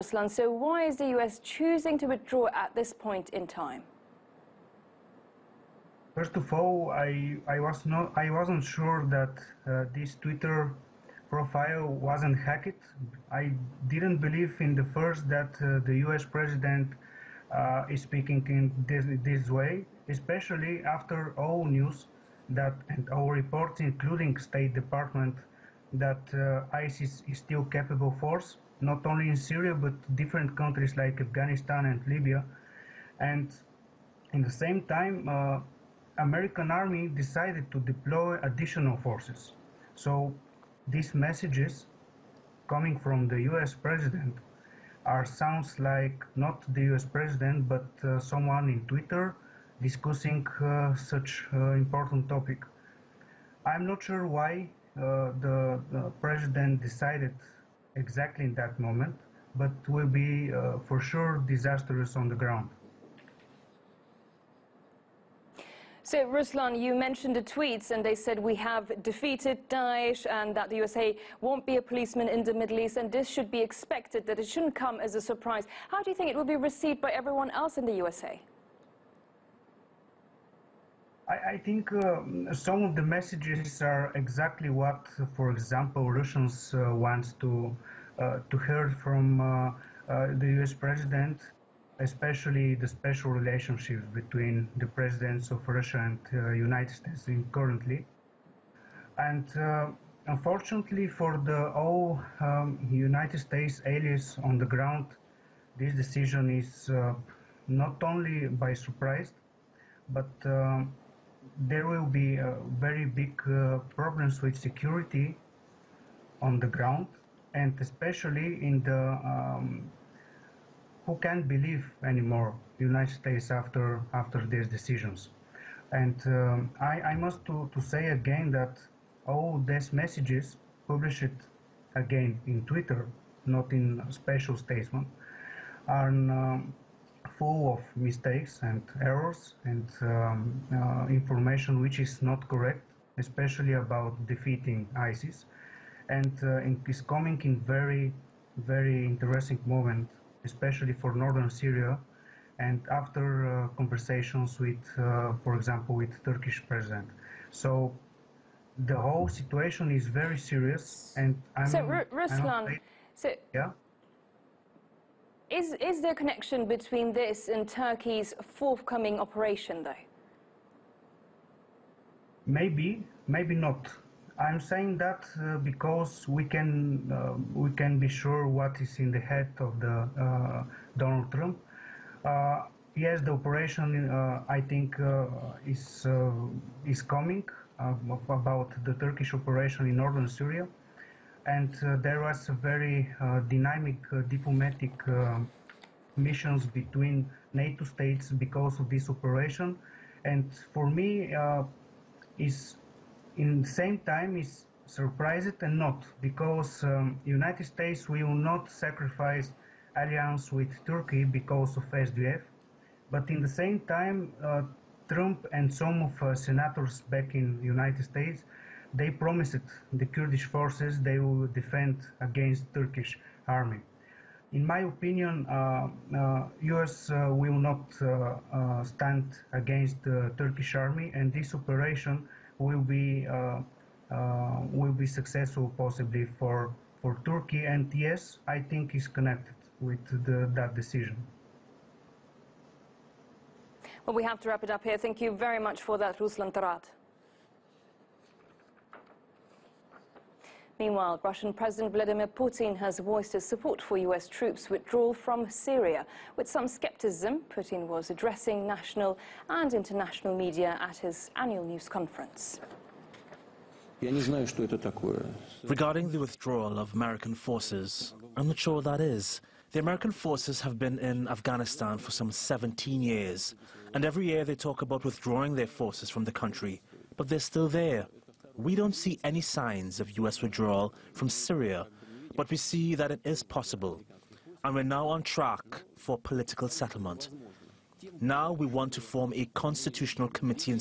Ruslan, so why is the US choosing to withdraw at this point in time? First of all, I wasn't sure that this Twitter profile wasn't hacked. I didn't believe in the first that the US president is speaking in this way, especially after all news and all reports, including State Department, that ISIS is still capable force, not only in Syria but different countries like Afghanistan and Libya. And in the same time, American army decided to deploy additional forces. So these messages coming from the US president sounds like not the US president, but someone in Twitter discussing such important topic. I'm not sure why the president decided exactly in that moment, but will be for sure disastrous on the ground. So, Ruslan, you mentioned the tweets, and they said we have defeated Daesh and that the USA won't be a policeman in the Middle East, and this should be expected, that it shouldn't come as a surprise. How do you think it will be received by everyone else in the USA? I think some of the messages are exactly what, for example, Russians want to hear from the US president, especially the special relationships between the presidents of Russia and United States currently. And unfortunately for the all United States allies on the ground, this decision is not only by surprise, but there will be very big problems with security on the ground, and especially in the who can't believe anymore United States after these decisions. And I must to say again that all these messages published again in Twitter, not in special statement, are full of mistakes and errors and information which is not correct, especially about defeating ISIS, and is coming in very interesting moment, especially for northern Syria, and after conversations with, for example, with Turkish president. So the whole situation is very serious, and Ruslan, yeah. Is there a connection between this and Turkey's forthcoming operation, though? Maybe not. I'm saying that because we can be sure what is in the head of the Donald Trump. Yes, the operation I think is coming about the Turkish operation in northern Syria, and there was a very dynamic diplomatic missions between NATO states because of this operation, and for me is in the same time is surprised and not, because United States will not sacrifice alliance with Turkey because of SDF, but in the same time Trump and some of senators back in United States, they promised the Kurdish forces they will defend against Turkish army. In my opinion, US will not stand against the Turkish army, and this operation will be successful possibly for Turkey, and yes, I think is connected with that decision. Well, we have to wrap it up here. Thank you very much for that, Ruslan Trad. Meanwhile, Russian President Vladimir Putin has voiced his support for US troops' withdrawal from Syria. With some skepticism, Putin was addressing national and international media at his annual news conference. Regarding the withdrawal of American forces, I'm not sure what that is. The American forces have been in Afghanistan for some 17 years, and every year they talk about withdrawing their forces from the country, but they're still there. We don't see any signs of US withdrawal from Syria, but we see that it is possible, and we're now on track for political settlement. Now we want to form a constitutional committee in